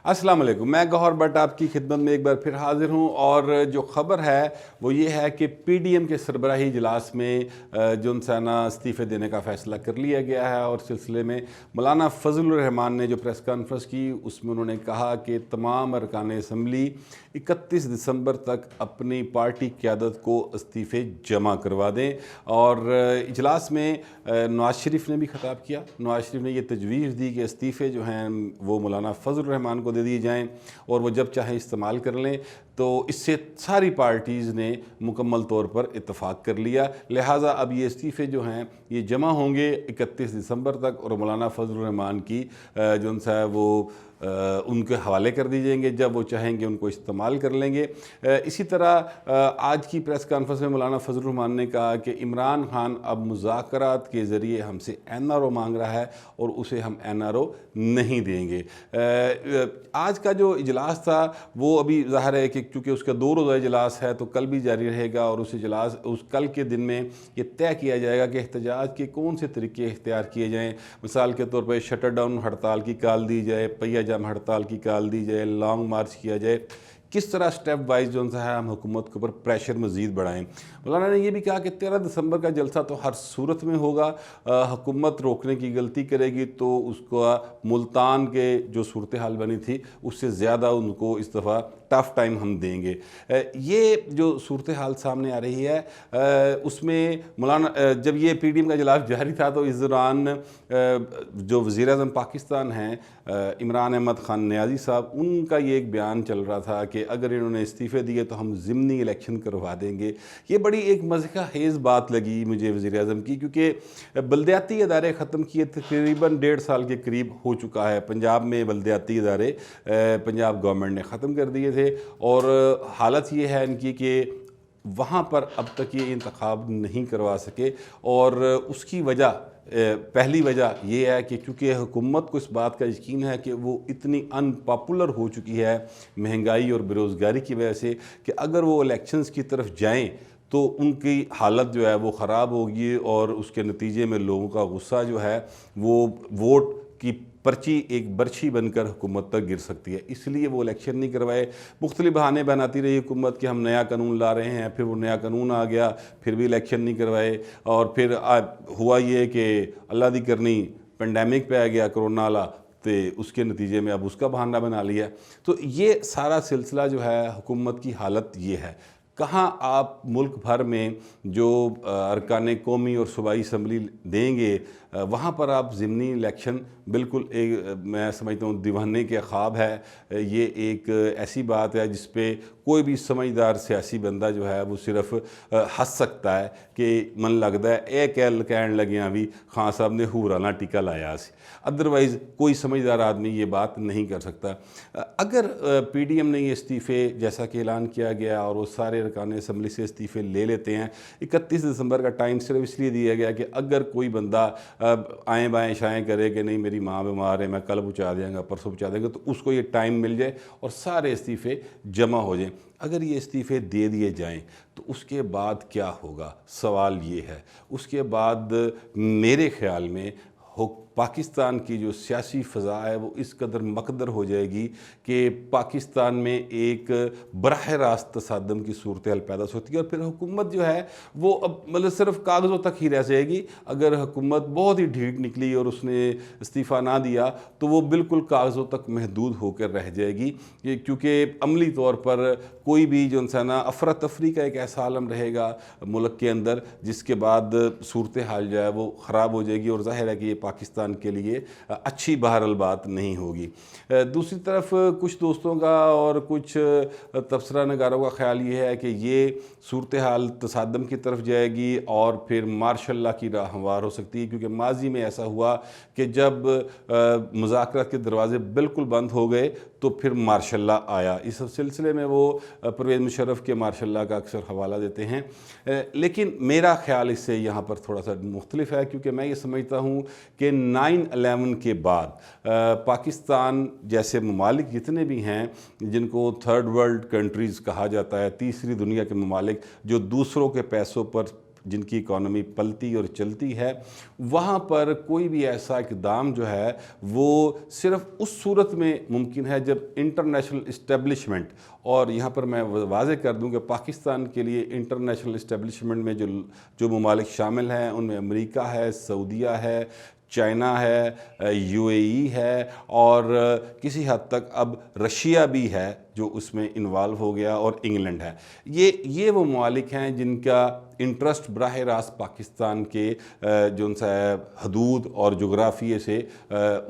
अस्सलाम वालेकुम। मैं गौहर भट्ट आपकी खिदमत में एक बार फिर हाजिर हूँ और जो ख़बर है वो ये है कि पीडीएम के सरबराही इजलास में जुनसाना इस्तीफ़े देने का फ़ैसला कर लिया गया है और सिलसिले में मौलाना फजलुर रहमान ने जो प्रेस कॉन्फ्रेंस की उसमें उन्होंने कहा कि तमाम अरकान असम्बली 31 दिसंबर तक अपनी पार्टी क़यादत को इस्तीफ़े जमा करवा दें। और इजलास में नवाज़ शरीफ ने भी ख़िताब किया। नवाज़ शरीफ ने ये तजवीज़ दी कि इस्तीफ़े जो हैं वो मौलाना फजलुर रहमान को दे दिए जाएं और वो जब चाहें इस्तेमाल कर लें। तो इससे सारी पार्टीज़ ने मुकम्मल तौर पर इत्तफ़ाक़ कर लिया, लिहाजा अब ये इस्तीफ़े जो हैं ये जमा होंगे 31 दिसंबर तक और मौलाना फजलुर रहमान की जो उनसा है वो उनके हवाले कर दी जाएंगे, जब वो चाहेंगे उनको इस्तेमाल कर लेंगे। इसी तरह आज की प्रेस कॉन्फ्रेंस में मौलाना फजलुर रहमान ने कहा कि इमरान खान अब मुज़ाकरात के ज़रिए हमसे NRO मांग रहा है और उसे हम NRO नहीं देंगे। आज का जो इजलास था वो अभी ज़ाहिर है कि क्योंकि उसका 2 रोज़ा इजलास है तो कल भी जारी रहेगा और उस कल के दिन में ये तय किया जाएगा कि एहतजाज के कौन से तरीके इख्तियार किए जाएँ। मिसाल के तौर पर शटर डाउन हड़ताल की कॉल दी जाए, पहिया जाम हड़ताल की कॉल दी जाए, लॉन्ग मार्च किया जाए, किस तरह स्टेप वाइज जो है हम हुकूमत के ऊपर प्रेशर मज़ीद बढ़ाएं। मौलाना ने यह भी कहा कि 13 दिसंबर का जलसा तो हर सूरत में होगा, हुकूमत रोकने की गलती करेगी तो उसको मुल्तान के जो सूरत हाल बनी थी उससे ज़्यादा उनको इस दफ़ा टफ़ टाइम हम देंगे। ये जो सूरत हाल सामने आ रही है उसमें मौलाना जब ये पीडीएम का इजलास जारी था तो इस दौरान जो वज़ीर आज़म पाकिस्तान हैं इमरान अहमद ख़ान नियाज़ी साहब, उनका ये एक बयान चल रहा था कि अगर इन्होंने इस्तीफ़े दिए तो हम ज़िमनी इलेक्शन करवा देंगे। ये बड़ी एक मज़े खेज़ बात लगी मुझे वज़ीर आज़म की, क्योंकि बल्दियाती इदारे ख़त्म किए तकरीबन 1.5 साल के करीब हो चुका है। पंजाब में बल्दियाती इदारे पंजाब गवर्नमेंट ने ख़त्म कर दिए थे और हालत ये है इनकी कि वहाँ पर अब तक ये इंतखाब नहीं करवा सके और उसकी वजह पहली वजह ये है कि क्योंकि हुकूमत को इस बात का यकीन है कि वो इतनी अनपॉपुलर हो चुकी है महंगाई और बेरोज़गारी की वजह से कि अगर वो इलेक्शंस की तरफ जाएं तो उनकी हालत जो है वो ख़राब होगी और उसके नतीजे में लोगों का गुस्सा जो है वो वोट की पर्ची एक बर्छी बनकर हुकूमत तक गिर सकती है। इसलिए वो इलेक्शन नहीं करवाए। मुख्तलिफ बहाने बनाती रही हुकूमत कि हम नया कानून ला रहे हैं, फिर वो नया कानून आ गया, फिर भी इलेक्शन नहीं करवाए और फिर हुआ ये कि अल्लाह दी करनी पेंडेमिक पे आ गया कोरोना वाला, तो उसके नतीजे में अब उसका बहाना बना लिया। तो ये सारा सिलसिला जो है हुकूमत की हालत ये है। कहाँ आप मुल्क भर में जो अरकान कौमी और सूबाई असम्बली देंगे वहाँ पर आप ज़िमनी इलेक्शन बिल्कुल एक मैं समझता हूँ दीवाने के ख्वाब है। ये एक ऐसी बात है जिस पे कोई भी समझदार सियासी बंदा जो है वो सिर्फ हंस सकता है कि मन लगता है ए कहन लगे भी खान साहब ने हूराना टीका लाया सी, अदरवाइज़ कोई समझदार आदमी ये बात नहीं कर सकता। अगर पीडीएम ने ये इस्तीफ़े जैसा कि ऐलान किया गया और वो सारे अरकान असम्बली से इस्तीफ़े ले लेते हैं, 31 दिसंबर का टाइम सिर्फ इसलिए दिया गया कि अगर कोई बंदा आएँ बाएँ शाएँ करे कि नहीं मेरी माँ बीमार है मैं कल पहुँचा देंगे परसों पहुँचा देंगे, तो उसको ये टाइम मिल जाए और सारे इस्तीफ़े जमा हो जाएं। अगर ये इस्तीफ़े दे दिए जाएं तो उसके बाद क्या होगा, सवाल ये है। उसके बाद मेरे ख़्याल में पाकिस्तान की जो सियासी फ़ज़ा है वो इस कदर मकदर हो जाएगी कि पाकिस्तान में एक बराह रास्त तसादम की सूरत हाल पैदा होती है और फिर हुकूमत जो है वो अब मतलब सिर्फ कागज़ों तक ही रह जाएगी। अगर हुकूमत बहुत ही ढीठ निकली और उसने इस्तीफ़ा ना दिया तो वो बिल्कुल कागज़ों तक महदूद होकर रह जाएगी, क्योंकि अमली तौर पर कोई भी जो इंसान अफरा तफरी का एक ऐसा आलम रहेगा मुल्क के अंदर जिसके बाद सूरत हाल जो है वो ख़राब हो जाएगी और ज़ाहिर है कि ये पाकिस्तान के लिए अच्छी बहरहाल बात नहीं होगी। दूसरी तरफ कुछ दोस्तों का और कुछ तबसरा नगारों का ख्याल ये है कि ये सूरत हाल तसादम की तरफ जाएगी और फिर मार्शल लॉ की राह हमवार हो सकती है, क्योंकि माजी में ऐसा हुआ कि जब मुज़ाकरात के दरवाज़े बिल्कुल बंद हो गए तो फिर मार्शल लॉ आया। इस सिलसिले में वो परवेज़ मुशर्रफ के मार्शल लॉ का अक्सर हवाला देते हैं, लेकिन मेरा ख्याल इससे यहाँ पर थोड़ा सा मुख्तलिफ है, क्योंकि मैं ये समझता हूँ कि 9/11 के बाद पाकिस्तान जैसे ममालिक जितने भी हैं जिनको थर्ड वर्ल्ड कंट्रीज़ कहा जाता है, तीसरी दुनिया के ममालिक जो दूसरों के पैसों पर जिनकी इकॉनमी पलती और चलती है, वहाँ पर कोई भी ऐसा इक़दाम जो है वो सिर्फ उस सूरत में मुमकिन है जब इंटरनेशनल इस्टेब्लिशमेंट, और यहाँ पर मैं वाज़ेह कर दूँ कि पाकिस्तान के लिए इंटरनेशनल इस्टेब्लिशमेंट में जो ममालिक शामिल हैं उनमें अमेरिका है, सऊदीया है, चाइना है, यूएई है, और किसी हद तक अब रशिया भी है जो उसमें इन्वॉल्व हो गया, और इंग्लैंड है। ये वो ममालिक हैं जिनका इंटरेस्ट बराह रास्त पाकिस्तान के जो उनसे हदूद और जोग्राफिए से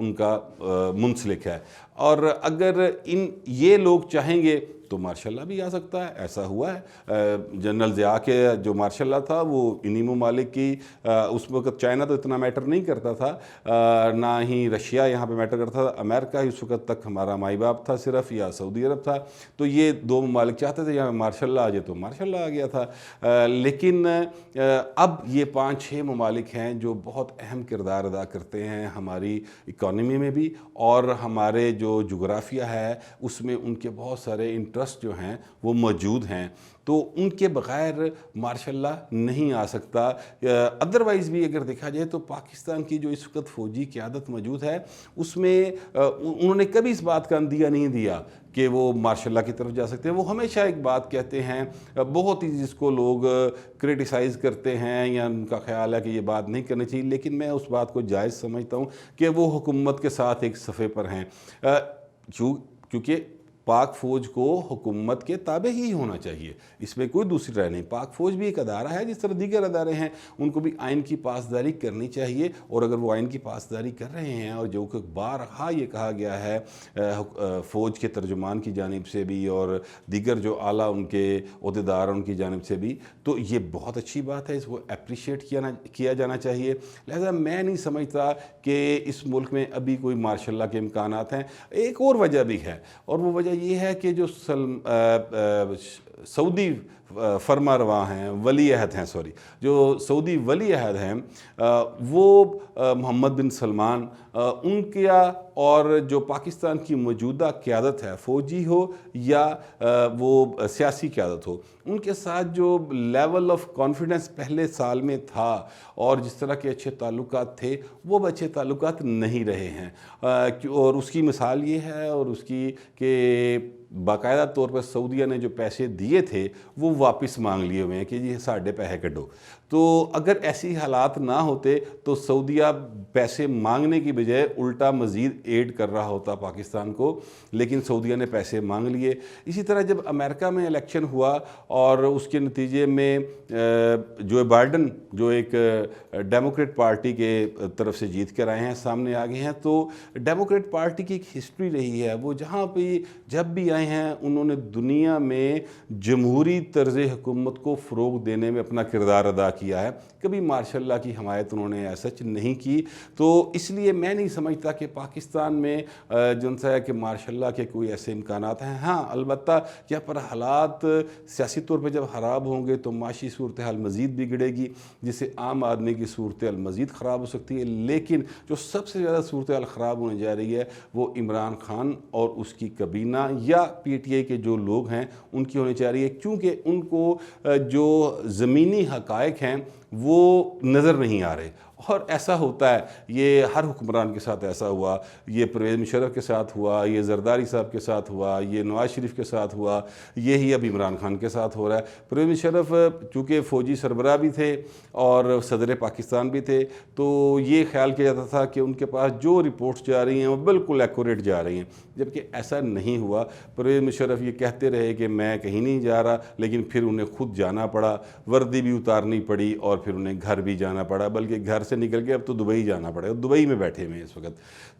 उनका मुंसलिक है। और अगर ये लोग चाहेंगे तो मार्शल लॉ भी आ सकता है, ऐसा हुआ है। जनरल ज़िया के जो मार्शल लॉ था वो इन्हीं ममालिक की, उस वक्त चाइना तो इतना मैटर नहीं करता था, ना ही रशिया यहाँ पे मैटर करता था, अमेरिका ही उस वक्त तक हमारा माई बाप था सिर्फ, या सऊदी अरब था। तो ये दो ममालिक चाहते थे यहाँ मार्शल लॉ आ जाए, तो मार्शल लॉ आ गया था। लेकिन अब ये 5-6 ममालिक हैं जो बहुत अहम किरदार अदा करते हैं हमारी इकॉनमी में भी, और हमारे जो जोग्राफिया है उसमें उनके बहुत सारे इंटरेस्ट जो हैं वो मौजूद हैं। तो उनके बग़ैर मार्शल लॉ नहीं आ सकता। अदरवाइज़ भी अगर देखा जाए तो पाकिस्तान की जो इस वक्त फ़ौजी क़यादत मौजूद है उसमें उन्होंने कभी इस बात का अंदिया नहीं दिया कि वो मार्शल लॉ की तरफ जा सकते हैं। वो हमेशा एक बात कहते हैं, बहुत ही जिसको लोग क्रिटिसाइज़ करते हैं या उनका ख्याल है कि ये बात नहीं करनी चाहिए, लेकिन मैं उस बात को जायज़ समझता हूँ कि वो हुकूमत के साथ एक सफ़े पर हैं, क्योंकि पाक फ़ौज को हुकूमत के ताबे ही होना चाहिए, इसमें कोई दूसरी राय नहीं। पाक फ़ौज भी एक अदारा है जिस तरह दीगर अदारे हैं, उनको भी आइन की पासदारी करनी चाहिए, और अगर वो आइन की पासदारी कर रहे हैं, और जो कि बारहा ये कहा गया है फ़ौज के तर्जुमान की जानिब से भी और दीगर जो आला उनके ओहदेदार उनकी जानिब से भी, तो ये बहुत अच्छी बात है, इसको अप्रिशिएट किया जाना चाहिए। लिहाजा मैं नहीं समझता कि इस मुल्क में अभी कोई मार्शल लॉ के इम्कानात हैं। एक और वजह भी है, और वो वजह ये है कि जो सऊदी फरमा रवा हैं, वली अहद हैं, जो सऊदी वली अहद हैं, वो मोहम्मद बिन सलमान, उनका और जो पाकिस्तान की मौजूदा क़यादत है, फ़ौजी हो या वो सियासी क़यादत हो, उनके साथ जो लेवल ऑफ कॉन्फिडेंस पहले साल में था और जिस तरह के अच्छे ताल्लुकात थे, वो अब अच्छे ताल्लुकात नहीं रहे हैं। और उसकी मिसाल ये है, और उसकी कि बाकायदा तौर पर सऊदीया ने जो पैसे दिए थे वो वापस मांग लिए हुए हैं कि ये साढ़े पैसे कटो। तो अगर ऐसी हालात ना होते तो सऊदीया पैसे मांगने की बजाय उल्टा मज़ीद एड कर रहा होता पाकिस्तान को, लेकिन सऊदीया ने पैसे मांग लिए। इसी तरह जब अमेरिका में इलेक्शन हुआ और उसके नतीजे में जो बाइडन जो एक डेमोक्रेट पार्टी के तरफ से जीत कर आए हैं, सामने आ गए हैं, तो डेमोक्रेट पार्टी की एक हिस्ट्री रही है, वो जहाँ पे जब भी आए हैं उन्होंने दुनिया में जमहूरी तर्ज़ हुकूमत को फ़रोग़ देने में अपना किरदार अदा किया है। कभी मार्शल लॉ की हमायत उन्होंने ऐसा नहीं की। तो इसलिए मैं नहीं समझता कि पाकिस्तान में जो है कि मार्शल लॉ के कोई ऐसे इम्कानात हैं। हाँ, अलबत्ता यहाँ पर हालात सियासी तौर पर जब ख़राब होंगे तो माशी सूरत हाल मज़ीद बिगड़ेगी, जिससे आम आदमी की सूरत हाल मज़ीद ख़राब हो सकती है। लेकिन जो सबसे ज़्यादा सूरत हाल ख़राब होने जा रही है वो इमरान खान और उसकी कबीना या PTI के जो लोग हैं उनकी होनी चाहिए, क्योंकि उनको जो ज़मीनी हक़ाइक़ हैं वो नज़र नहीं आ रहे। और ऐसा होता है, ये हर हुक्मरान के साथ ऐसा हुआ, ये परवेज़ मुशर्रफ के साथ हुआ, ये जरदारी साहब के साथ हुआ, ये नवाज़ शरीफ के साथ हुआ, यही अब इमरान खान के साथ हो रहा है। परवेज़ मुशर्रफ चूँकि फ़ौजी सरबराह भी थे और सदर पाकिस्तान भी थे, तो ये ख्याल किया जाता था कि उनके पास जो रिपोर्ट्स जा रही हैं वो बिल्कुल एक्यूरेट जा रही हैं, जबकि ऐसा नहीं हुआ। परवेज़ मुशर्रफ ये कहते रहे कि मैं कहीं नहीं जा रहा, लेकिन फिर उन्हें खुद जाना पड़ा, वर्दी भी उतारनी पड़ी और फिर उन्हें घर भी जाना पड़ा, बल्कि घर से निकल के अब तो दुबई जाना पड़ेगा, दुबई में बैठे हुए हैं इस वक्त।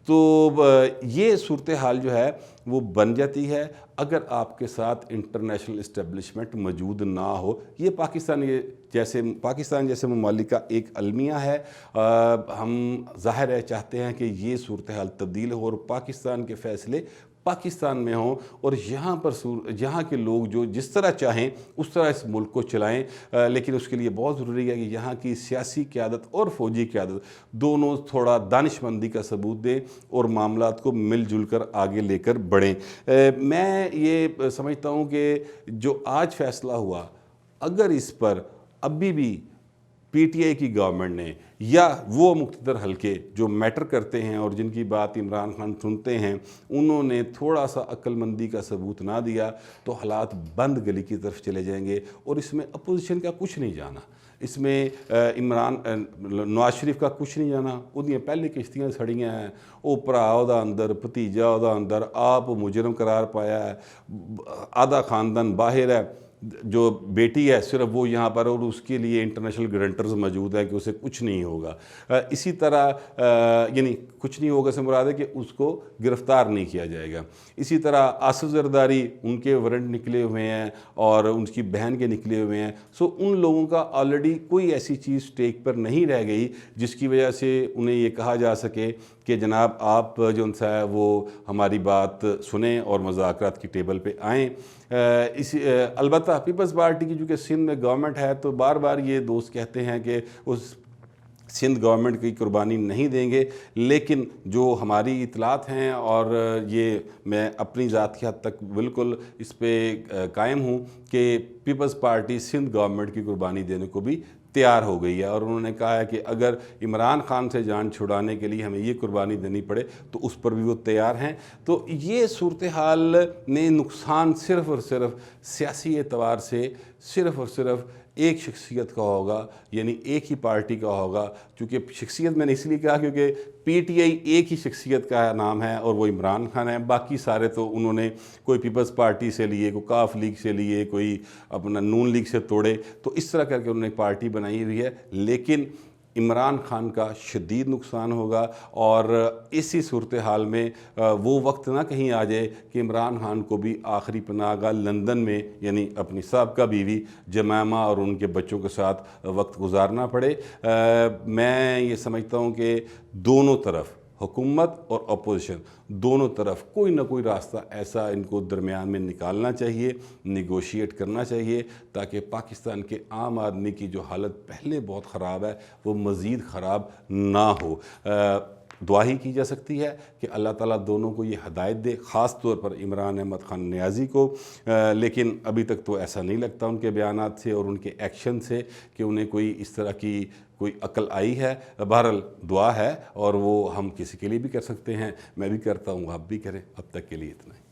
तो ये सूरत हाल जो है वो बन जाती है अगर आपके साथ इंटरनेशनल इस्टेब्लिशमेंट मौजूद ना हो। ये पाकिस्तान जैसे ममालिक का एक अलमिया है। हम ज़ाहिर है चाहते हैं कि ये सूरत हाल तब्दील हो और पाकिस्तान के फ़ैसले पाकिस्तान में हों, और यहाँ के लोग जो जिस तरह चाहें उस तरह इस मुल्क को चलाएं। लेकिन उसके लिए बहुत ज़रूरी है कि यहाँ की सियासी क़यादत और फ़ौजी क़यादत दोनों थोड़ा दानिशमंदी का सबूत दें और मामलात को मिलजुल कर आगे लेकर बढ़ें। मैं ये समझता हूँ कि जो आज फ़ैसला हुआ, अगर इस पर अभी भी پی ٹی آئی کی گورنمنٹ نے یا وہ مقتدر حلقے جو میٹر کرتے ہیں اور جن کی بات عمران خان سنتے ہیں انہوں نے تھوڑا سا عقل مندی کا ثبوت نہ دیا تو حالات بند گلی کی طرف چلے جائیں گے، اور اس میں اپوزیشن کا کچھ نہیں جانا، اس میں نواز شریف کا کچھ نہیں جانا، انہیں پہلے کشتیاں سڑیاں ہیں، وہ بھرا دا اندر بھتیجا دا اندر آپ مجرم قرار پایا ہے، آدھا خاندان باہر ہے، جو بیٹی ہے صرف وہ یہاں پر، اور اس کے لیے انٹرنیشنل گرنٹرز موجود ہیں کہ اسے کچھ نہیں ہوگا، اسی طرح یعنی کچھ نہیں ہوگا سے مراد ہے کہ اس کو گرفتار نہیں کیا جائے گا، اسی طرح آصف زرداری ان کے وارنٹ نکلے ہوئے ہیں اور ان کی بہن کے نکلے ہوئے ہیں، سو ان لوگوں کا آلریڈی کوئی ایسی چیز اسٹیک پر نہیں رہ گئی جس کی وجہ سے انہیں یہ کہا جا سکے کہ جناب آپ جو ان سے ہے وہ ہماری بات سنیں اور مذاکرات کی ٹیبل پہ آئیں۔ البتہ پیپلز پارٹی کی چونکہ سندھ میں گورنمنٹ ہے تو بار بار یہ دوست کہتے ہیں کہ اس سندھ گورنمنٹ کی قربانی نہیں دیں گے، لیکن جو ہماری اطلاعات ہیں اور یہ میں اپنی ذات کی حد تک بالکل اس پہ قائم ہوں کہ پیپلز پارٹی سندھ گورنمنٹ کی قربانی دینے کو بھی تیار ہو گئی ہے، اور انہوں نے کہا ہے کہ اگر عمران خان سے جان چھڑانے کے لیے ہمیں یہ قربانی دینی پڑے تو اس پر بھی وہ تیار ہیں۔ تو یہ صورتحال نے نقصان صرف اور صرف سیاسی اعتبار سے صرف اور صرف ایک شخصیت کا ہوگا، یعنی ایک ہی پارٹی کا ہوگا، چونکہ شخصیت میں نے اس لیے کہا کیونکہ پی ٹی آئی ایک ہی شخصیت کا نام ہے اور وہ عمران خان ہے، باقی سارے تو انہوں نے کوئی پیپلز پارٹی سے لیے، کوئی کاف لیگ سے لیے، کوئی اپنا نون لیگ سے توڑے، تو اس طرح کر کے انہوں نے پارٹی بنائی ہوئی ہے، لیکن عمران خان کا شدید نقصان ہوگا، اور اسی صورتحال میں وہ وقت نہ کہیں آ جائے کہ عمران خان کو بھی آخری پناہ گاہ لندن میں یعنی اپنی سابقہ بیوی جمائمہ اور ان کے بچوں کے ساتھ وقت گزارنا پڑے۔ میں یہ سمجھتا ہوں کہ دونوں طرف حکومت اور اپوزیشن دونوں طرف کوئی نہ کوئی راستہ ایسا ان کو درمیان میں نکالنا چاہیے، نیگوشیٹ کرنا چاہیے، تاکہ پاکستان کے عام آدمی کی جو حالت پہلے بہت خراب ہے وہ مزید خراب نہ ہو۔ دعا ہی کی جا سکتی ہے کہ اللہ تعالیٰ دونوں کو یہ ہدایت دے، خاص طور پر عمران احمد خان نیازی کو، لیکن ابھی تک تو ایسا نہیں لگتا ان کے بیانات سے اور ان کے ایکشن سے کہ انہیں کوئی اس طرح کی کوئی عقل آئی ہے۔ بہرحال دعا ہے اور وہ ہم کسی کے لیے بھی کر سکتے ہیں، میں بھی کرتا ہوں، آپ بھی کریں۔ اب تک کے لیے اتنا ہی۔